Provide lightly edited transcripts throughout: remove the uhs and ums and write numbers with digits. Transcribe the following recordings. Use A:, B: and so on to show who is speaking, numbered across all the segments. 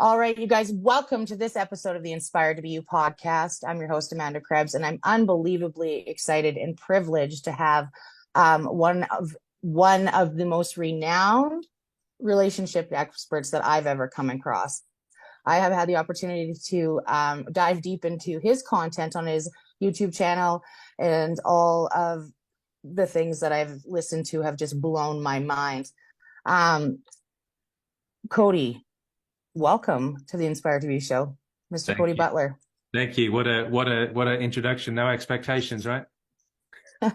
A: All right, you guys, welcome to this episode of the Inspired to Be You podcast. I'm your host, Amanda Krebs, and I'm unbelievably excited and privileged to have one of the most renowned relationship experts that I've ever come across. I have had the opportunity to dive deep into his content on his YouTube channel, and all of the things that I've listened to have just blown my mind. Cody, welcome to the Inspired to Be Show, Mr.
B: Thank
A: Cody
B: you.
A: Butler.
B: Thank you. What a introduction. No expectations, right?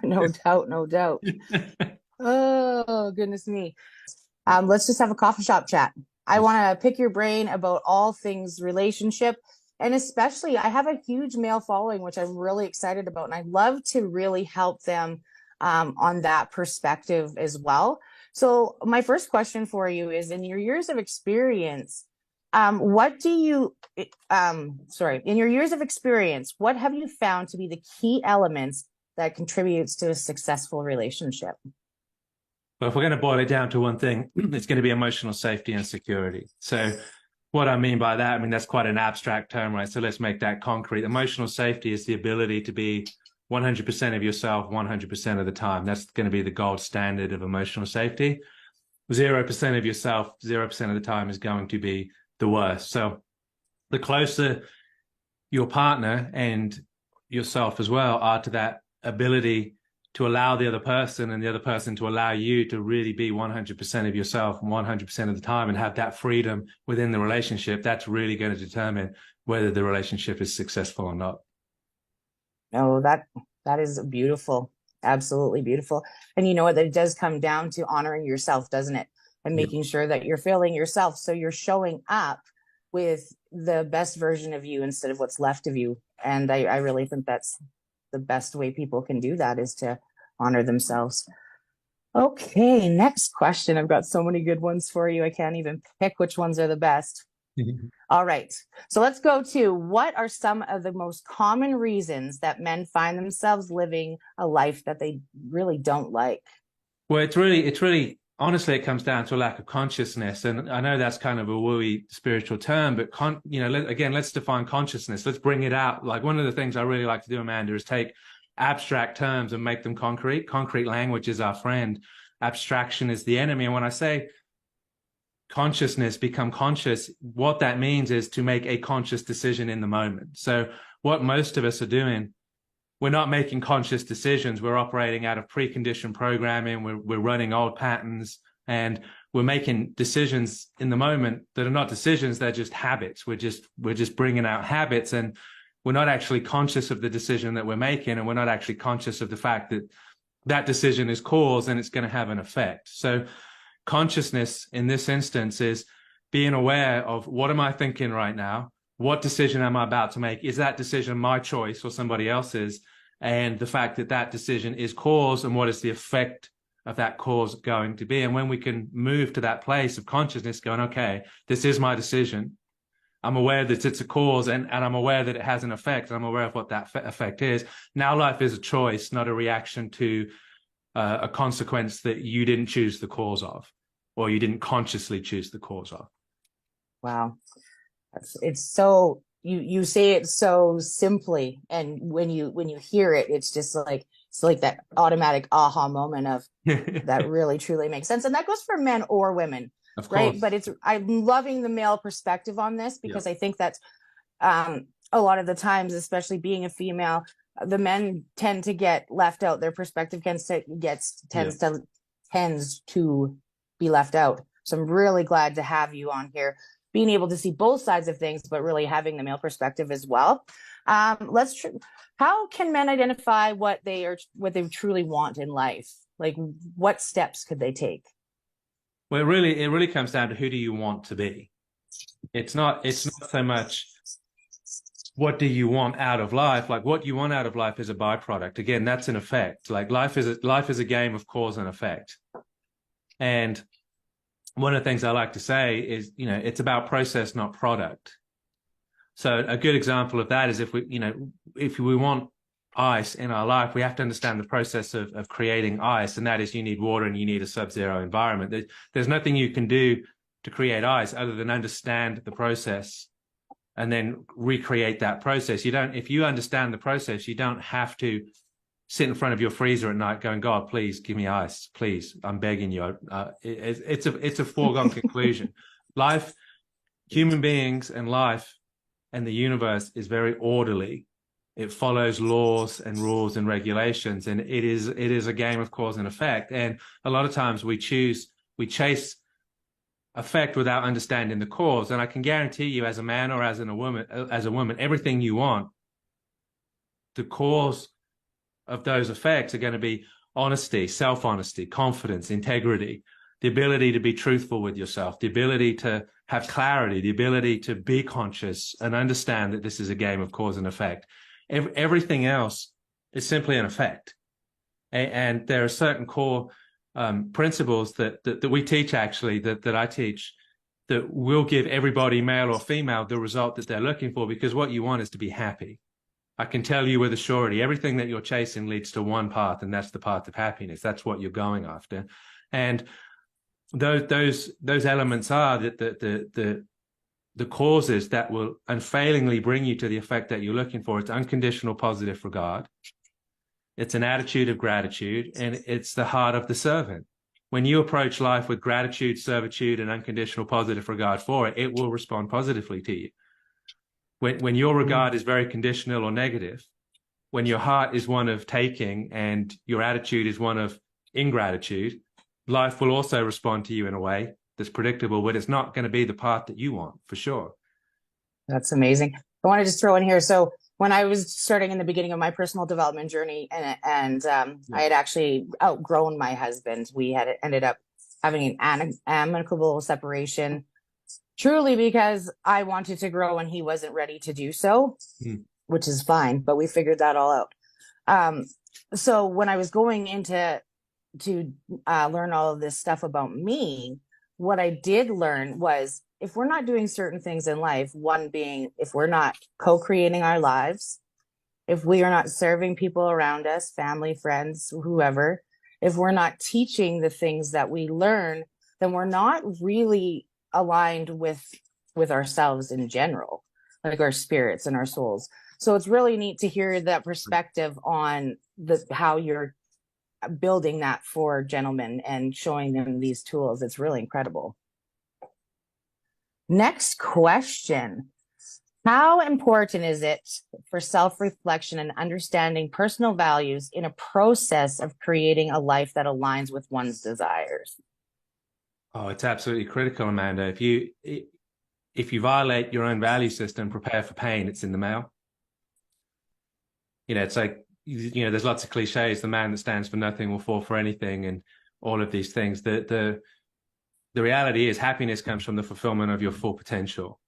A: No doubt, no doubt. Oh, goodness me. Let's just have a coffee shop chat. I want to pick your brain about all things relationship. And especially, I have a huge male following, which I'm really excited about. And I love to really help them on that perspective as well. So my first question for you is, in your years of experience, in your years of experience, what have you found to be the key elements that contributes to a successful relationship?
B: But if we're going to boil it down to one thing, it's going to be emotional safety and security. So what I mean by that, that's quite an abstract term, right? So let's make that concrete. Emotional safety is the ability to be 100% of yourself 100% of the time. That's going to be the gold standard of emotional safety. 0% of yourself 0% of the time is going to be the worst. So the closer your partner and yourself as well are to that ability to allow the other person and the other person to allow you to really be 100% of yourself 100% of the time and have that freedom within the relationship, that's really going to determine whether the relationship is successful or not.
A: Oh, that is beautiful. Absolutely beautiful. And you know what? It does come down to honoring yourself, doesn't it? And making sure that you're feeling yourself. So you're showing up with the best version of you instead of what's left of you. And I really think that's the best way people can do that, is to honor themselves. Okay, next question. I've got so many good ones for you. I can't even pick which ones are the best. All right. So let's go to, what are some of the most common reasons that men find themselves living a life that they really don't like?
B: Well, it's really, honestly, it comes down to a lack of consciousness. And I know that's kind of a wooey spiritual term, but again, let's define consciousness. Let's bring it out. Like, one of the things I really like to do, Amanda, is take abstract terms and make them concrete. Concrete language is our friend. Abstraction is the enemy. And when I say consciousness, become conscious, what that means is to make a conscious decision in the moment. So what most of us are doing, we're not making conscious decisions. We're operating out of preconditioned programming. We're running old patterns, and we're making decisions in the moment that are not decisions. They're just habits. We're just bringing out habits, and we're not actually conscious of the decision that we're making. And we're not actually conscious of the fact that that decision is cause and it's going to have an effect. So consciousness in this instance is being aware of, what am I thinking right now? What decision am I about to make? Is that decision my choice or somebody else's? And the fact that that decision is cause, and what is the effect of that cause going to be? And when we can move to that place of consciousness going, okay, this is my decision. I'm aware that it's a cause, and I'm aware that it has an effect. And I'm aware of what that effect is. Now life is a choice, not a reaction to a consequence that you didn't choose the cause of, or you didn't consciously choose the cause of.
A: Wow. It's so, you say it so simply, and when you hear it, it's just like, it's like that automatic aha moment of that really truly makes sense. And that goes for men or women,
B: of
A: right?
B: course.
A: But I'm loving the male perspective on this, because I think that's a lot of the times, especially being a female, the men tend to get left out. Their perspective tends to be left out. So I'm really glad to have you on here, being able to see both sides of things, but really having the male perspective as well. How can men identify what they truly want in life? Like, what steps could they take?
B: Well, it really comes down to, who do you want to be? It's not so much what do you want out of life. Like, what you want out of life is a byproduct. Again, that's an effect. Like, life is a game of cause and effect. And one of the things I like to say is, it's about process, not product. So a good example of that is, if we want ice in our life, we have to understand the process of creating ice. And that is, you need water and you need a sub-zero environment. There's nothing you can do to create eyes other than understand the process and then recreate that process. If you understand the process, you don't have to sit in front of your freezer at night going, God, please give me ice. Please, I'm begging you. It's a foregone conclusion. Life, human beings and life and the universe is very orderly. It follows laws and rules and regulations, and it is a game of cause and effect. And a lot of times we chase effect without understanding the cause. And I can guarantee you, as a man or as a woman, everything you want, the cause of those effects are going to be honesty, self-honesty, confidence, integrity, the ability to be truthful with yourself, the ability to have clarity, the ability to be conscious and understand that this is a game of cause and effect. Everything else is simply an effect. And there are certain core principles that we teach, actually, that I teach, that will give everybody, male or female, the result that they're looking for, because what you want is to be happy. I can tell you with a surety, everything that you're chasing leads to one path, and that's the path of happiness. That's what you're going after. And those elements are the causes that will unfailingly bring you to the effect that you're looking for. It's unconditional positive regard. It's an attitude of gratitude, and it's the heart of the servant. When you approach life with gratitude, servitude, and unconditional positive regard for it, it will respond positively to you. When your regard is very conditional or negative, when your heart is one of taking and your attitude is one of ingratitude, life will also respond to you in a way that's predictable, but it's not going to be the path that you want, for sure.
A: That's amazing. I want to just throw in here. So when I was starting in the beginning of my personal development journey, and I had actually outgrown my husband, we had ended up having an amicable separation, truly because I wanted to grow and he wasn't ready to do so, which is fine, but we figured that all out. So when I was going into learn all of this stuff about me, what I did learn was, if we're not doing certain things in life, one being, if we're not co-creating our lives, if we are not serving people around us, family, friends, whoever, if we're not teaching the things that we learn, then we're not really aligned with ourselves in general, like our spirits and our souls. So it's really neat to hear that perspective on how you're building that for gentlemen and showing them these tools. It's really incredible. Next question. How important is it for self-reflection and understanding personal values in a process of creating a life that aligns with one's desires?
B: Oh, it's absolutely critical, Amanda. If you violate your own value system, prepare for pain. It's in the mail. It's like, there's lots of cliches. The man that stands for nothing will fall for anything, and all of these things. The reality is, happiness comes from the fulfillment of your full potential,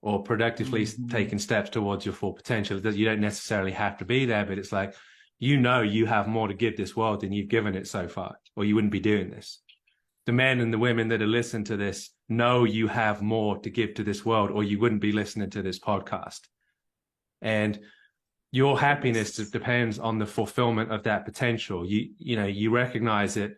B: or productively taking steps towards your full potential. You don't necessarily have to be there, but it's like, you have more to give this world than you've given it so far, or you wouldn't be doing this. The men and the women that are listening to this know you have more to give to this world, or you wouldn't be listening to this podcast. And your happiness depends on the fulfillment of that potential. You recognize it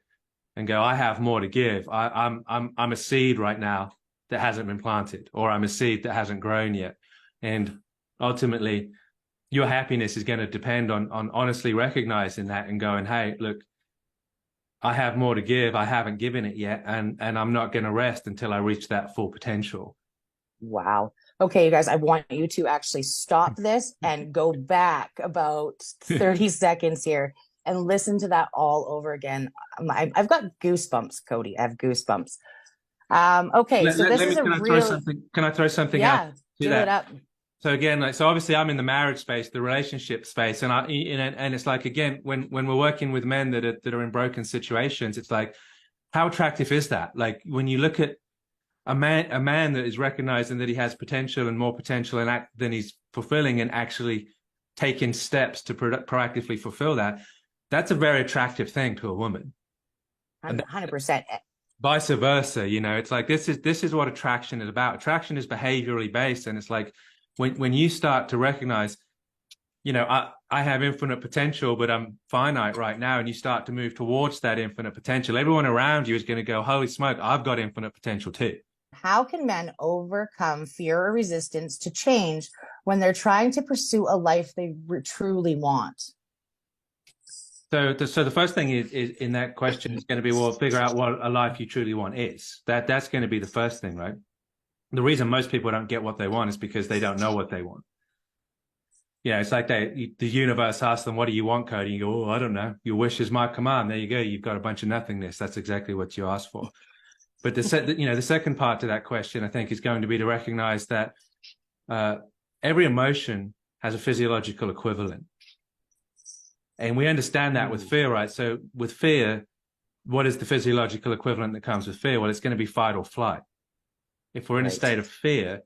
B: and go, I have more to give. I'm a seed right now that hasn't been planted, or I'm a seed that hasn't grown yet. And ultimately, your happiness is going to depend on honestly recognizing that and going, hey, look, I have more to give. I haven't given it yet. And I'm not going to rest until I reach that full potential.
A: Wow. Okay, you guys, I want you to actually stop this and go back about 30 seconds here and listen to that all over again. I've got goosebumps, Cody. I have goosebumps. Okay,
B: Can I throw something out?
A: Yeah, do it up.
B: So again, so obviously I'm in the marriage space, the relationship space, and and it's like, again, when we're working with men that are in broken situations, it's like, how attractive is that? Like, when you look at a man that is recognizing that he has potential and more potential than he's fulfilling, and actually taking steps to proactively fulfill that, that's a very attractive thing to a woman.
A: 100%.
B: Vice versa, it's like, this is what attraction is about. Attraction is behaviorally based, and it's like, when you start to recognize, I have infinite potential, but I'm finite right now, and you start to move towards that infinite potential, everyone around you is going to go, holy smoke, I've got infinite potential too.
A: How can men overcome fear or resistance to change when they're trying to pursue a life they truly want?
B: So the first thing is in that question is going to be, well, figure out what a life you truly want is. That's going to be the first thing, right? The reason most people don't get what they want is because they don't know what they want. Yeah, it's like the universe asks them, what do you want, Cody? You go, oh, I don't know. Your wish is my command. There you go. You've got a bunch of nothingness. That's exactly what you asked for. But the second part to that question, I think, is going to be to recognize that every emotion has a physiological equivalent. And we understand that with fear, right? So with fear, what is the physiological equivalent that comes with fear? Well, it's going to be fight or flight. If we're in a state of fear,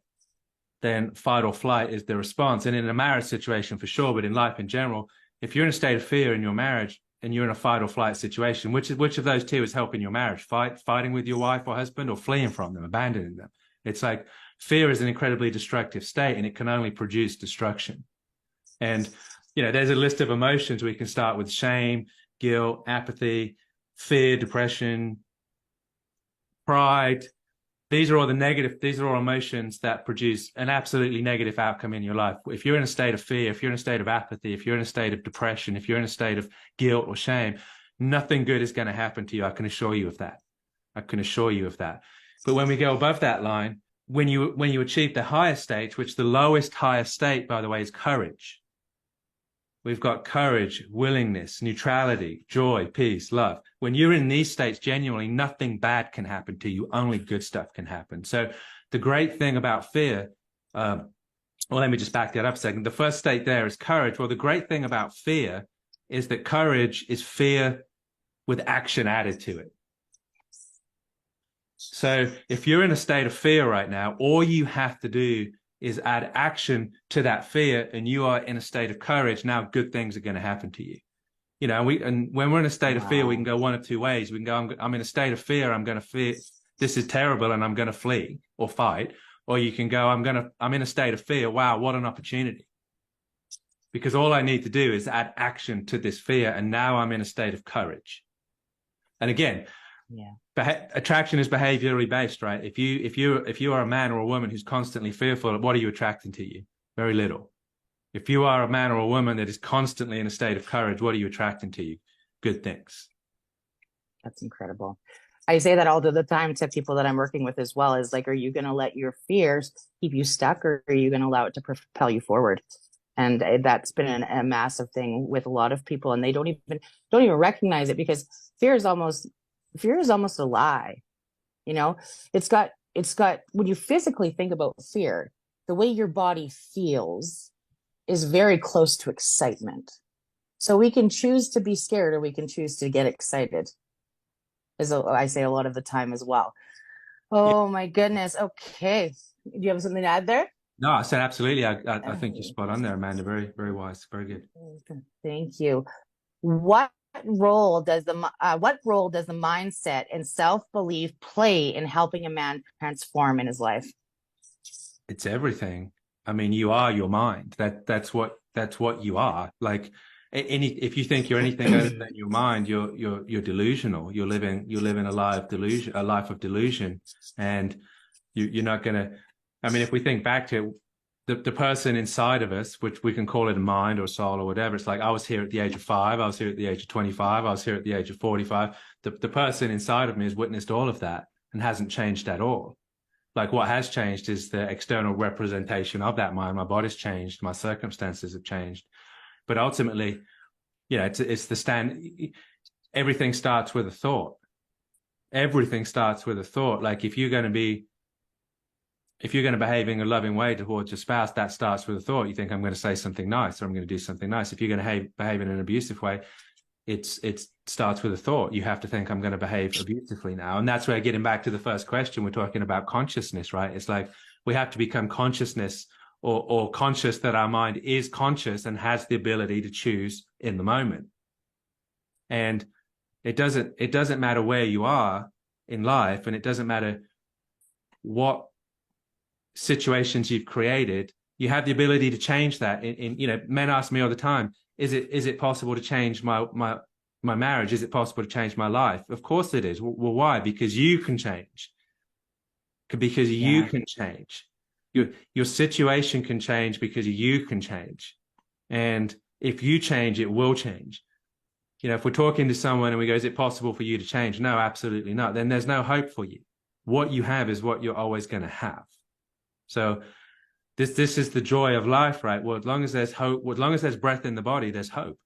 B: then fight or flight is the response. And in a marriage situation for sure, but in life in general, if you're in a state of fear in your marriage and you're in a fight or flight situation, which of those two is helping your marriage? Fighting with your wife or husband, or fleeing from them, abandoning them? It's like fear is an incredibly destructive state, and it can only produce destruction. And there's a list of emotions. We can start with shame, guilt, apathy, fear, depression, pride. These are all emotions that produce an absolutely negative outcome in your life. If you're in a state of fear, if you're in a state of apathy, if you're in a state of depression, if you're in a state of guilt or shame, nothing good is going to happen to you. I can assure you of that. But when we go above that line, when you achieve the highest state, which the highest state, by the way, is courage. We've got courage, willingness, neutrality, joy, peace, love. When you're in these states, genuinely, nothing bad can happen to you. Only good stuff can happen. So the great thing about fear, well, let me just back that up a second. The first state there is courage. Well, the great thing about fear is that courage is fear with action added to it. So if you're in a state of fear right now, all you have to do is add action to that fear, and you are in a state of courage. Now good things are going to happen to you. And when we're in a state of fear, we can go one of two ways. We can go, I'm in a state of fear. I'm going to fear. This is terrible. And I'm going to flee or fight. Or you can go, I'm in a state of fear. Wow, what an opportunity. Because all I need to do is add action to this fear. And now I'm in a state of courage. And again, attraction is behaviorally based, right? If you are a man or a woman who's constantly fearful, what are you attracting to you? Very little. If you are a man or a woman that is constantly in a state of courage, what are you attracting to you? Good things.
A: That's incredible. I say that all the time to people that I'm working with as well, is like, are you going to let your fears keep you stuck, or are you going to allow it to propel you forward? And that's been a massive thing with a lot of people, and they don't even recognize it, because fear is almost a lie. It's got, when you physically think about fear, the way your body feels is very close to excitement. So we can choose to be scared, or we can choose to get excited, as I say a lot of the time as well. Oh my goodness. Okay. Do you have something to add there?
B: No, I said absolutely. I think you're spot on there, Amanda. Very, very wise. Very good.
A: Thank you. What role does the mindset and self-belief play in helping a man transform in his life?
B: It's everything. I mean, you are your mind. That's what you are. Like if you think you're anything other than your mind, you're delusional. You're living a life of delusion, and you're not gonna. I mean, if we think back to the person inside of us, which we can call it a mind or soul or whatever, it's like, I was here at the age of 5, I was here at the age of 25, I was here at the age of 45. The person inside of me has witnessed all of that and hasn't changed at all. Like, what has changed is the external representation of that mind. My body's changed, my circumstances have changed, but ultimately, it's the stand. Everything starts with a thought. Everything starts with a thought. Like, if you're going to behave in a loving way towards your spouse, that starts with a thought. You think, I'm going to say something nice, or I'm going to do something nice. If you're going to behave in an abusive way, it starts with a thought. You have to think, I'm going to behave abusively now. And that's where, getting back to the first question, we're talking about consciousness, right? It's like, we have to become consciousness or conscious that our mind is conscious and has the ability to choose in the moment. And it doesn't matter where you are in life, and it doesn't matter what situations you've created, you have the ability to change that. Men ask me all the time, is it possible to change my marriage? Is it possible to change my life? Of course it is. Well, why? Because you can change. because you
A: Yeah.
B: can change. Your situation can change because you can change. And if you change, it will change. You know, if we're talking to someone and we go, is it possible for you to change? No, absolutely not. Then there's no hope for you. What you have is what you're always going to have. So this is the joy of life, right? Well, as long as there's hope, as long as there's breath in the body, there's hope.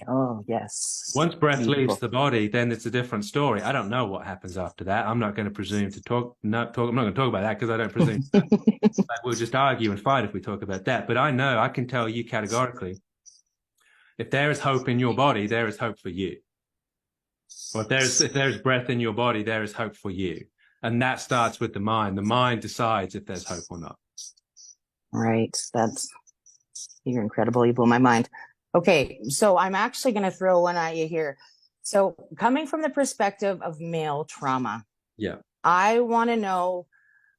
A: Oh, yes.
B: Once breath leaves
A: Beautiful.
B: the body, then it's a different story. I don't know what happens after that. I'm not going to presume to talk. I'm not going to talk about that because I don't presume. Like, we'll just argue and fight if we talk about that. But I know I can tell you categorically, if there is hope in your body, there is hope for you. Or if there's breath in your body, there is hope for you. And that starts with the mind. The mind decides if there's hope or not.
A: Right. You're incredible. You blew my mind. Okay. So I'm actually going to throw one at you here. So coming from the perspective of male trauma,
B: Yeah.
A: I want to know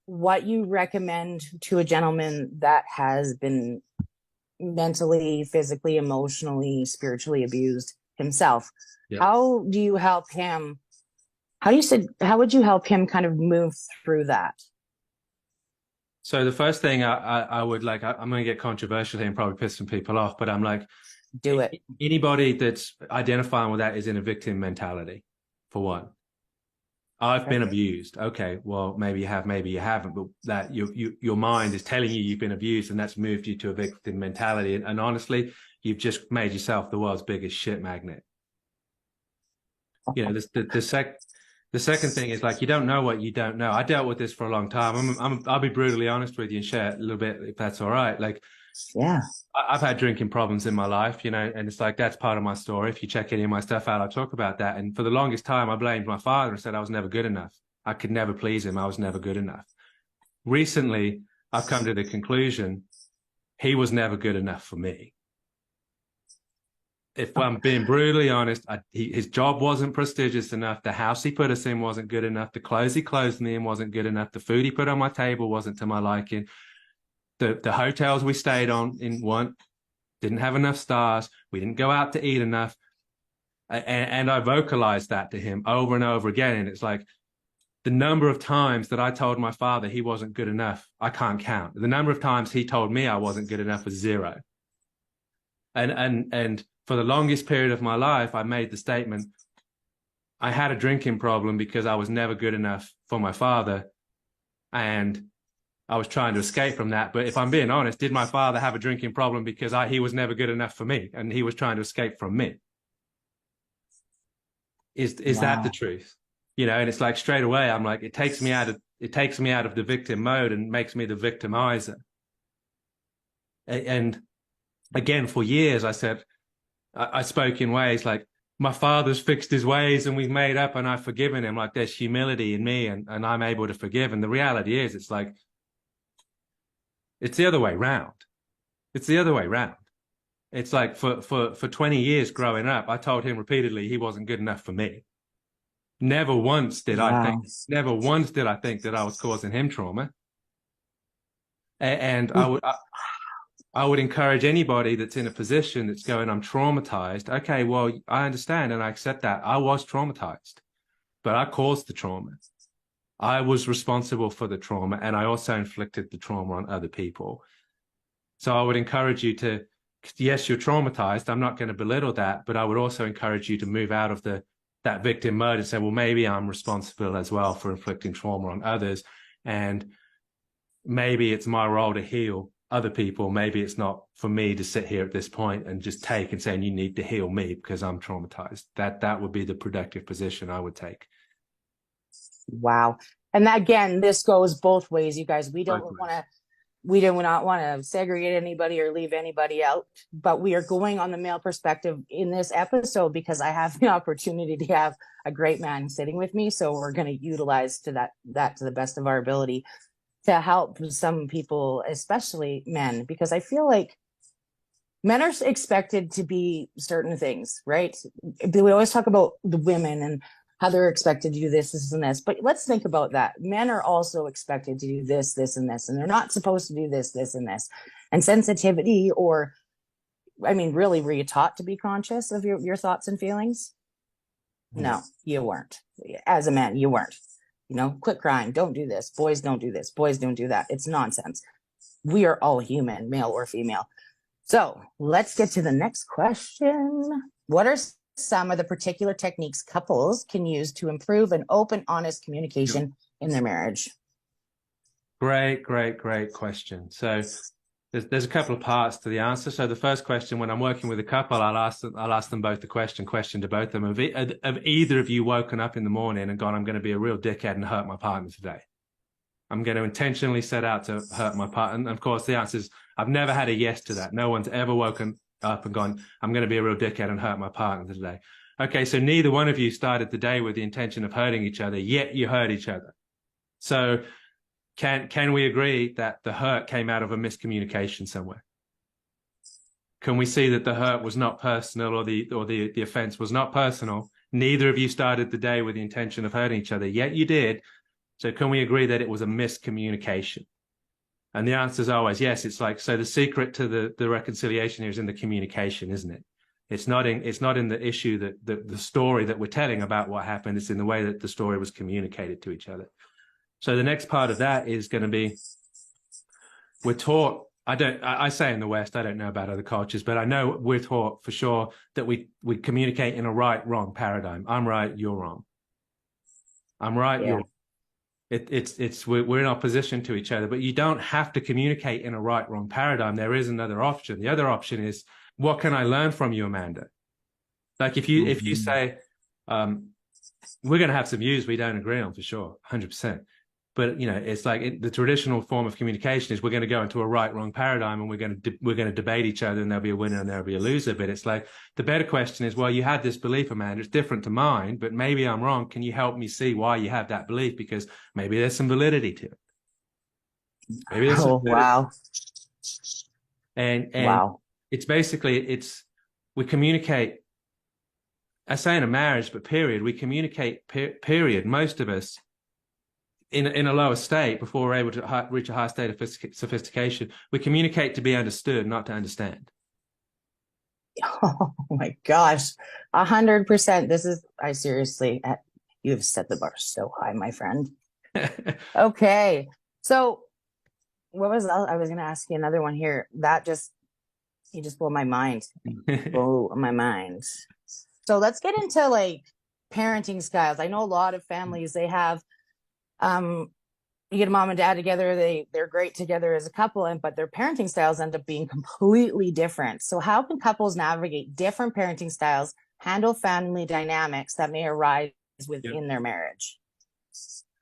A: what you recommend to a gentleman that has been mentally, physically, emotionally, spiritually abused himself.
B: Yeah.
A: How do you help him? How would you help him kind of move through that?
B: So the first thing I would like, I'm going to get controversial here and probably piss some people off, but I'm like,
A: Do it.
B: anybody that's identifying with that is in a victim mentality, for one. I've been abused. Okay, well, maybe you have, maybe you haven't, but that your mind is telling you you've been abused, and that's moved you to a victim mentality. And honestly, you've just made yourself the world's biggest shit magnet. You know, the second thing is, like, you don't know what you don't know. I dealt with this for a long time. I'll be brutally honest with you and share a little bit, if that's all right. Like,
A: Yeah.
B: I've had drinking problems in my life, you know, and it's like, that's part of my story. If you check any of my stuff out, I talk about that. And for the longest time, I blamed my father and said I was never good enough. I could never please him. I was never good enough. Recently, I've come to the conclusion he was never good enough for me. If I'm being brutally honest, his job wasn't prestigious enough. The house he put us in wasn't good enough. The clothes he clothed me in wasn't good enough. The food he put on my table wasn't to my liking. The hotels we stayed on didn't have enough stars. We didn't go out to eat enough. And I vocalized that to him over and over again. And it's like, the number of times that I told my father he wasn't good enough, I can't count. The number of times he told me I wasn't good enough was zero. And for the longest period of my life, I made the statement, I had a drinking problem because I was never good enough for my father. And I was trying to escape from that. But if I'm being honest, did my father have a drinking problem because he was never good enough for me and he was trying to escape from me? Is that the truth? You know, and it's like, straight away, I'm like, it takes me out of the victim mode and makes me the victimizer. And again, for years, I said, I spoke in ways like, my father's fixed his ways and we've made up and I've forgiven him. Like, there's humility in me and I'm able to forgive. And the reality is, it's like, it's the other way round. It's the other way round. It's like, for 20 years growing up, I told him repeatedly he wasn't good enough for me. Never once did I think that I was causing him trauma. And I would encourage anybody that's in a position that's going, I'm traumatized. Okay, well, I understand and I accept that. I was traumatized, but I caused the trauma. I was responsible for the trauma, and I also inflicted the trauma on other people. So I would encourage you to, yes, you're traumatized. I'm not going to belittle that, but I would also encourage you to move out of that victim mode and say, well, maybe I'm responsible as well for inflicting trauma on others. And maybe it's my role to heal other people. Maybe it's not for me to sit here at this point and just take and saying, you need to heal me because I'm traumatized. That would be the productive position I would take.
A: Wow. And again, this goes both ways, you guys. We do not want to segregate anybody or leave anybody out, but we are going on the male perspective in this episode because I have the opportunity to have a great man sitting with me. So we're going to utilize that to the best of our ability to help some people, especially men, because I feel like men are expected to be certain things, right? We always talk about the women and how they're expected to do this, and this. But let's think about that. Men are also expected to do this, and this, and they're not supposed to do this, and this. And sensitivity, or, I mean, really, were you taught to be conscious of your thoughts and feelings? No, you weren't. As a man, you weren't. You know, quit crying. Don't do this. Boys don't do this. Boys don't do that. It's nonsense. We are all human, male or female. So let's get to the next question. What are some of the particular techniques couples can use to improve an open, honest communication in their marriage?
B: Great question. So there's a couple of parts to the answer. So the first question, when I'm working with a couple, I'll ask them both the question to both of them. Have either of you woken up in the morning and gone, I'm going to be a real dickhead and hurt my partner today? I'm going to intentionally set out to hurt my partner. And of course, the answer is, I've never had a yes to that. No one's ever woken up and gone, I'm going to be a real dickhead and hurt my partner today. Okay, so neither one of you started the day with the intention of hurting each other, yet you hurt each other. So can we agree that the hurt came out of a miscommunication somewhere? Can we see that the hurt was not personal, or the offense was not personal? Neither of you started the day with the intention of hurting each other, yet you did. So can we agree that it was a miscommunication? And the answer is always yes. It's like, so the secret to the reconciliation here is in the communication, isn't it? It's not in the issue that the story that we're telling about what happened. It's in the way that the story was communicated to each other. So the next part of that is going to be, we're taught, I say in the West, I don't know about other cultures, but I know we're taught for sure that we communicate in a right-wrong paradigm. I'm right, you're wrong. I'm right, you're wrong. We're in opposition to each other, but you don't have to communicate in a right-wrong paradigm. There is another option. The other option is, what can I learn from you, Amanda? Like if you say, we're going to have some views we don't agree on for sure, 100%. But, you know, it's like the traditional form of communication is we're going to go into a right-wrong paradigm and we're going to debate each other, and there'll be a winner and there'll be a loser. But it's like, the better question is, well, you had this belief, Amanda, it's different to mine, but maybe I'm wrong. Can you help me see why you have that belief? Because maybe there's some validity to it. Maybe there's some validity.
A: Wow.
B: And
A: wow.
B: It's basically, we communicate, I say in a marriage, but period, we communicate, period, most of us, in a lower state before we're able to reach a high state of sophistication. We communicate to be understood, not to understand.
A: Oh my gosh, 100%. I seriously, you have set the bar so high, my friend. Okay, so what was I was going to ask you another one here. You just blew my mind. Blew my mind. So let's get into like parenting styles. I know a lot of families, they have, you get a mom and dad together, they're great together as a couple, but their parenting styles end up being completely different. So how can couples navigate different parenting styles, handle family dynamics that may arise within their marriage?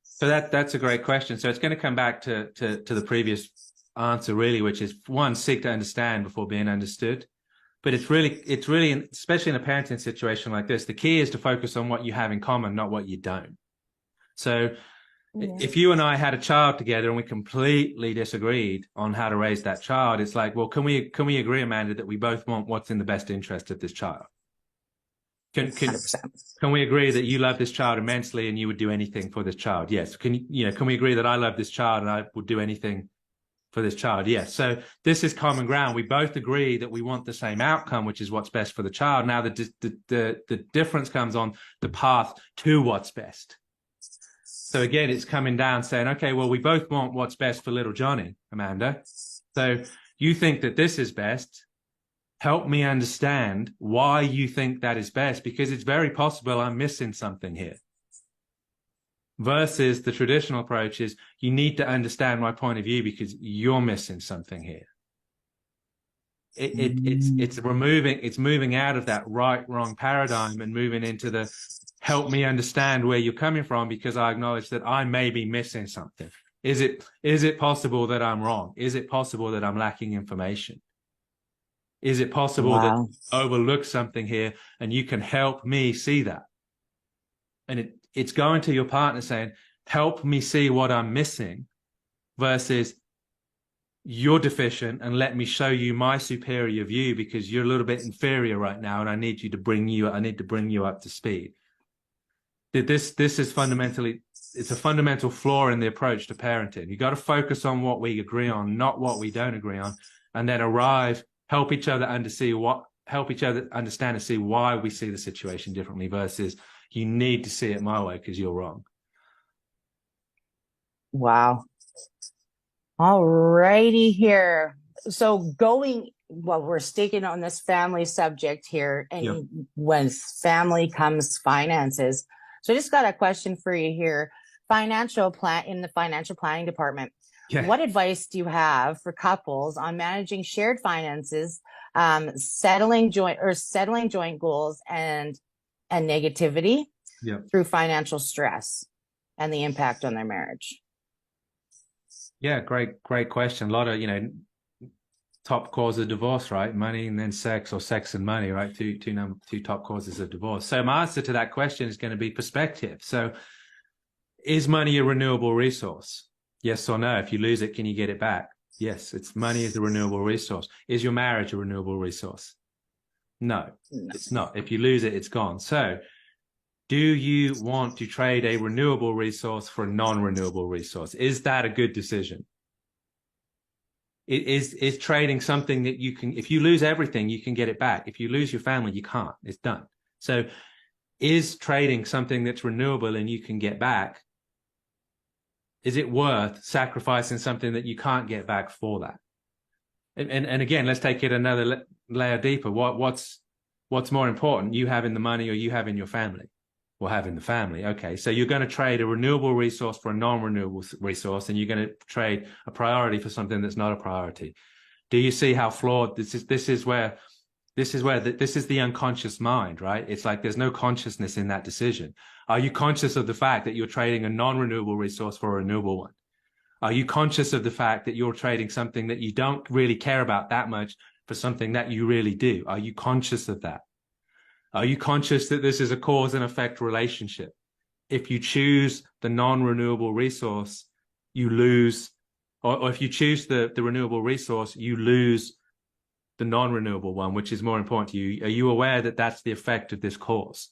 B: So that's a great question. So it's going to come back to the previous answer, really, which is, one, seek to understand before being understood. But it's really, especially in a parenting situation like this, the key is to focus on what you have in common, not what you don't. So if you and I had a child together and we completely disagreed on how to raise that child, it's like, well, can we agree, Amanda, that we both want what's in the best interest of this child? Can we agree that you love this child immensely and you would do anything for this child? Yes. Can we agree that I love this child and I would do anything for this child? Yes. So this is common ground. We both agree that we want the same outcome, which is what's best for the child. Now the difference comes on the path to what's best. So again, it's coming down saying, okay, well, we both want what's best for little Johnny, Amanda. So you think that this is best. Help me understand why you think that is best, because it's very possible I'm missing something here. Versus the traditional approach is, you need to understand my point of view because you're missing something here. It's moving out of that right-wrong paradigm and moving into the help me understand where you're coming from, because I acknowledge that I may be missing something. Is it possible that I'm wrong? Is it possible that I'm lacking information? Is it possible that I overlooked something here and you can help me see that? And it's going to your partner saying, help me see what I'm missing, versus you're deficient and let me show you my superior view because you're a little bit inferior right now and I need to bring you up to speed. This is fundamentally, it's a fundamental flaw in the approach to parenting. You got to focus on what we agree on, not what we don't agree on, and then help each other understand and see why we see the situation differently, versus you need to see it my way because you're wrong.
A: Wow. All righty here. So well, we're sticking on this family subject here,
B: Yeah.
A: and when family comes finances. So I just got a question for you here. Financial plan in the financial planning department.
B: Yeah.
A: What advice do you have for couples on managing shared finances, settling joint goals and negativity
B: Yeah.
A: through financial stress and the impact on their marriage?
B: Yeah. Great question. A lot of, top cause of divorce, right? Money and then sex, or sex and money, right? Two top causes of divorce. So my answer to that question is going to be perspective. So is money a renewable resource? Yes or no? If you lose it, can you get it back? Yes, it's money is a renewable resource. Is your marriage a renewable resource? No, it's not. If you lose it, it's gone. So do you want to trade a renewable resource for a non-renewable resource? Is that a good decision? Is trading something that you can, if you lose everything, you can get it back. If you lose your family, you can't. It's done. So is trading something that's renewable and you can get back, is it worth sacrificing something that you can't get back for that? And again, let's take it another layer deeper. What's more important, you having the money or you having your family? Well, having the family. Okay, so you're going to trade a renewable resource for a non-renewable resource, and you're going to trade a priority for something that's not a priority. Do you see how flawed this is? This is the unconscious mind, right? It's like there's no consciousness in that decision. Are you conscious of the fact that you're trading a non-renewable resource for a renewable one? Are you conscious of the fact that you're trading something that you don't really care about that much for something that you really do? Are you conscious of that? Are you conscious that this is a cause and effect relationship? If you choose the non-renewable resource, you lose, or if you choose the renewable resource, you lose the non-renewable one, which is more important to you. Are you aware that that's the effect of this cause?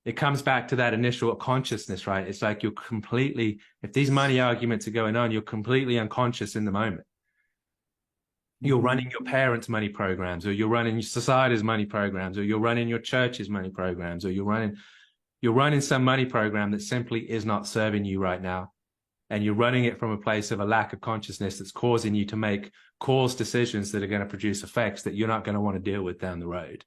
B: It comes back to that initial consciousness, right? It's like you're completely, if these money arguments are going on, you're completely unconscious in the moment. You're running your parents' money programs, or you're running your society's money programs, or you're running your church's money programs, or you're running some money program that simply is not serving you right now. And you're running it from a place of a lack of consciousness that's causing you to make cause decisions that are going to produce effects that you're not going to want to deal with down the road.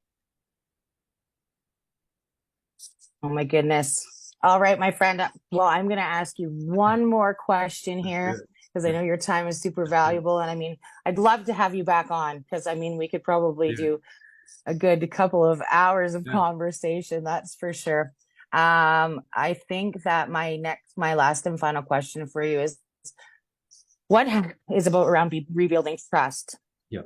A: Oh my goodness. All right, my friend. Well, I'm going to ask you one more question here, because I know your time is super valuable. And I mean, I'd love to have you back on, because I mean, we could probably do a good couple of hours of conversation. That's for sure. I think that my last and final question for you is, what is about around rebuilding trust?
B: Yeah.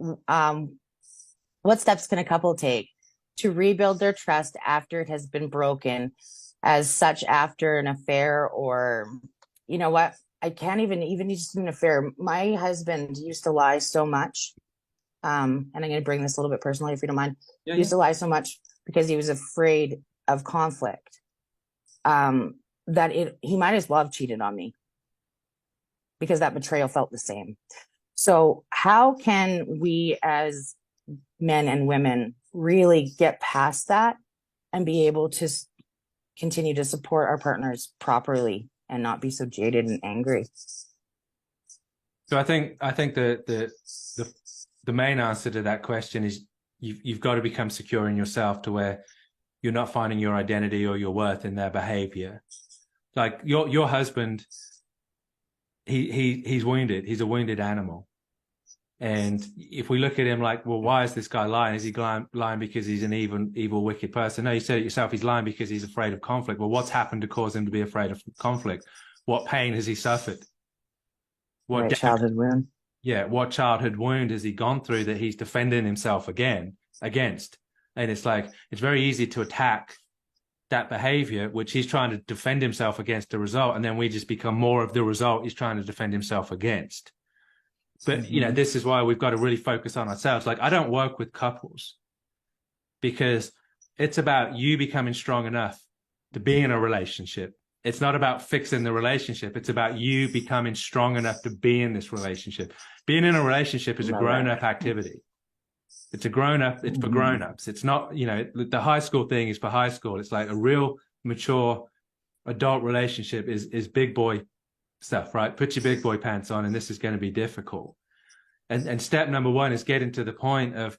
A: What steps can a couple take to rebuild their trust after it has been broken, as such after an affair? Or, you know what? I can't even just an affair. My husband used to lie so much. And I'm going to bring this a little bit personally, if you don't mind. He used to lie so much because he was afraid of conflict. That he might as well have cheated on me, because that betrayal felt the same. So how can we as men and women really get past that and be able to continue to support our partners properly and not be so jaded and angry?
B: So I think the main answer to that question is you've got to become secure in yourself, to where you're not finding your identity or your worth in their behavior. Like your husband, he's wounded. He's a wounded animal. And if we look at him like, well, why is this guy lying? Is he lying because he's an evil, wicked person? No, you said it yourself. He's lying because he's afraid of conflict. Well, what's happened to cause him to be afraid of conflict? What pain has he suffered? What
A: childhood wound?
B: Yeah, what childhood wound has he gone through that he's defending himself against? And it's like, it's very easy to attack that behavior, which he's trying to defend himself against the result. And then we just become more of the result he's trying to defend himself against. But, this is why we've got to really focus on ourselves. Like, I don't work with couples because it's about you becoming strong enough to be in a relationship. It's not about fixing the relationship. It's about you becoming strong enough to be in this relationship. Being in a relationship is a grown-up activity. It's for grown-ups. It's not, the high school thing is for high school. It's like a real mature adult relationship is big boy stuff, right? Put your big boy pants on, and this is going to be difficult. And step number one is getting to the point of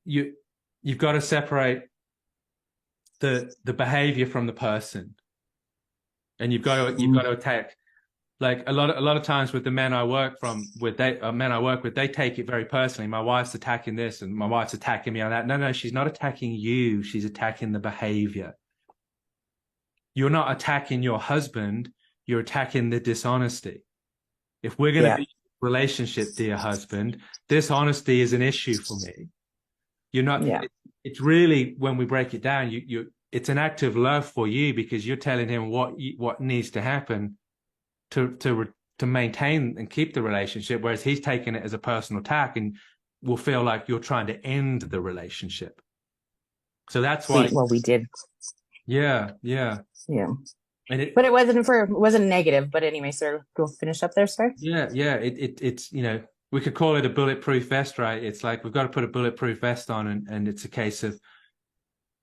B: you've got to separate the behavior from the person, and you've got to attack. Like a lot of times with the men I work with, they take it very personally. My wife's attacking this, and my wife's attacking me on that. No, she's not attacking you. She's attacking the behavior. You're not attacking your husband. You're attacking the dishonesty. If we're going to be in a relationship, dear husband, dishonesty is an issue for me. You're not. It's really, when we break it down, it's an act of love for you, because you're telling him what needs to happen to maintain and keep the relationship, whereas he's taking it as a personal attack and will feel like you're trying to end the relationship. So that's why.
A: Well, we did.
B: Yeah.
A: But it wasn't negative. But anyway, sir, go finish up there, sir.
B: Yeah. It's we could call it a bulletproof vest, right? It's like we've got to put a bulletproof vest on, and it's a case of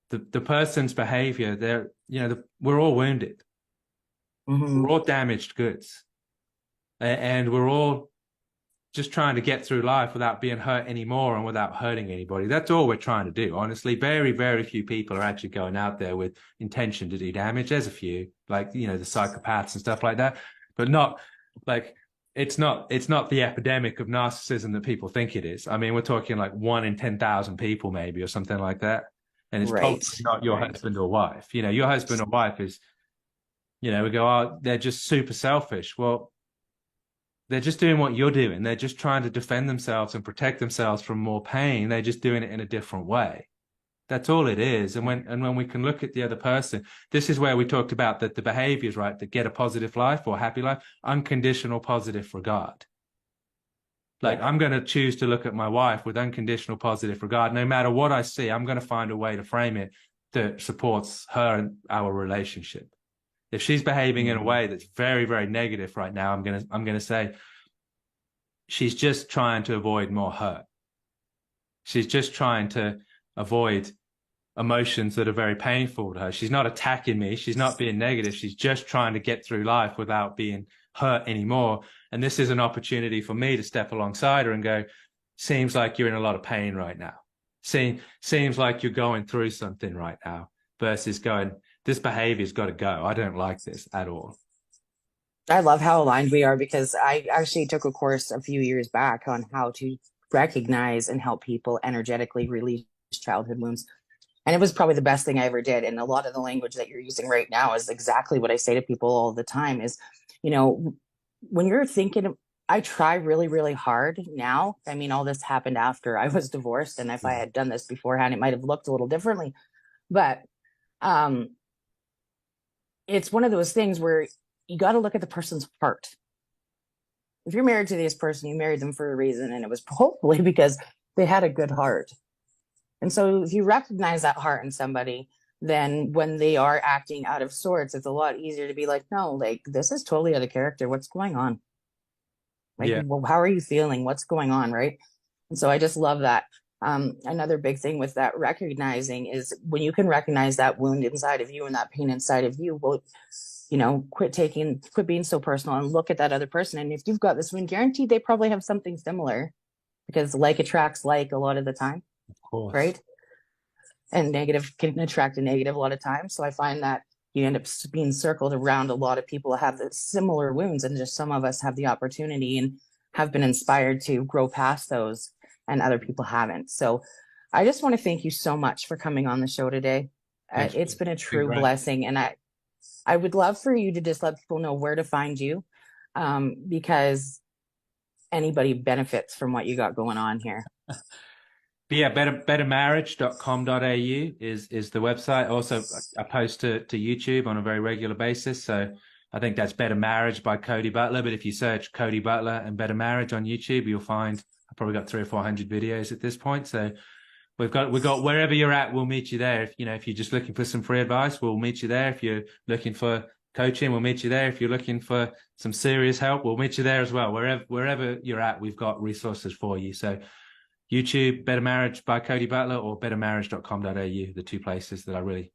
B: the person's behavior. We're all wounded. We're all damaged goods, and we're all just trying to get through life without being hurt anymore and without hurting anybody. That's all we're trying to do. Honestly, very, very few people are actually going out there with intention to do damage. There's a few, like, the psychopaths and stuff like that, but not like, it's not the epidemic of narcissism that people think it is. I mean, we're talking like 1 in 10,000 people maybe, or something like that. And it's probably not your husband or wife. Your husband or wife is, we go, oh, they're just super selfish. Well, they're just doing what you're doing. They're just trying to defend themselves and protect themselves from more pain. They're just doing it in a different way. That's all it is. And when we can look at the other person, this is where we talked about that the behaviors, right, that get a positive life or happy life, unconditional positive regard. Like, I'm going to choose to look at my wife with unconditional positive regard. No matter what I see, I'm going to find a way to frame it that supports her and our relationship. If she's behaving in a way that's very, very negative right now, I'm gonna say she's just trying to avoid more hurt. She's just trying to avoid emotions that are very painful to her. She's not attacking me. She's not being negative. She's just trying to get through life without being hurt anymore. And this is an opportunity for me to step alongside her and go, seems like you're in a lot of pain right now. Seems like you're going through something right now, versus going, this behavior's got to go. I don't like this at all.
A: I love how aligned we are, because I actually took a course a few years back on how to recognize and help people energetically release childhood wounds. And it was probably the best thing I ever did. And a lot of the language that you're using right now is exactly what I say to people all the time is, when you're thinking, I try really, really hard now. I mean, all this happened after I was divorced. And if I had done this beforehand, it might have looked a little differently. But it's one of those things where you got to look at the person's heart. If you're married to this person, you married them for a reason, and it was hopefully because they had a good heart. And so if you recognize that heart in somebody, then when they are acting out of sorts, it's a lot easier to be like, no, like, this is totally out of character. What's going on? Well, how are you feeling? What's going on? Right. And so I just love that. Another big thing with that recognizing is when you can recognize that wound inside of you and that pain inside of you, well, quit being so personal and look at that other person. And if you've got this wound, guaranteed they probably have something similar, because like attracts like a lot of the time.
B: Of course.
A: Right. And negative can attract a negative a lot of times. So I find that you end up being circled around a lot of people who have the similar wounds, and just some of us have the opportunity and have been inspired to grow past those, and other people haven't. So I just want to thank you so much for coming on the show today. It's been a true blessing. And I would love for you to just let people know where to find you, because anybody benefits from what you got going on here.
B: But yeah, bettermarriage.com.au is the website. Also, I post to YouTube on a very regular basis. So I think that's Better Marriage by Cody Butler. But if you search Cody Butler and Better Marriage on YouTube, you'll find I've probably got 300 or 400 videos at this point. So we've got wherever you're at, we'll meet you there. If you're just looking for some free advice, we'll meet you there. If you're looking for coaching, we'll meet you there. If you're looking for some serious help, we'll meet you there as well. Wherever you're at, we've got resources for you. So YouTube, Better Marriage by Cody Butler, or bettermarriage.com.au, the two places that I really